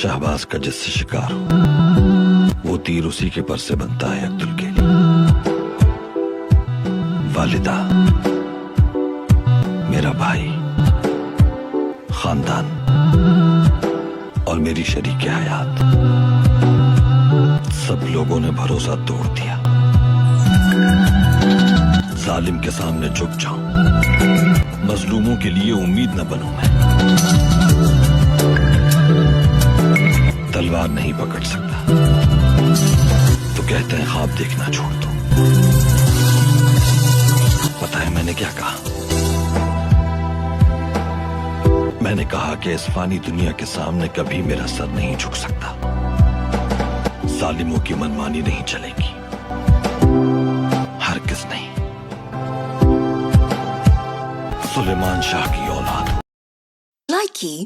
शहबाज का जिससे शिकार हो वो तीर उसी के पर से बनता है अब्दुल के लिए। वालिदा, मेरा भाई, खानदान और मेरी शरीके हयात, सब लोगों ने भरोसा तोड़ दिया। जालिम के सामने झुक जाऊं, मजलूमों के लिए उम्मीद न बनूं मैं। तलवार नहीं पकड़ सकता तो कहते हैं ख्वाब देखना छोड़ दो। पता है मैंने क्या कहा? मैंने कहा कि इस फानी दुनिया के सामने कभी मेरा सर नहीं झुक सकता। जालिमों की मनमानी नहीं चलेगी, हरगिज़ नहीं। सुलेमान शाह की औलाद। Likey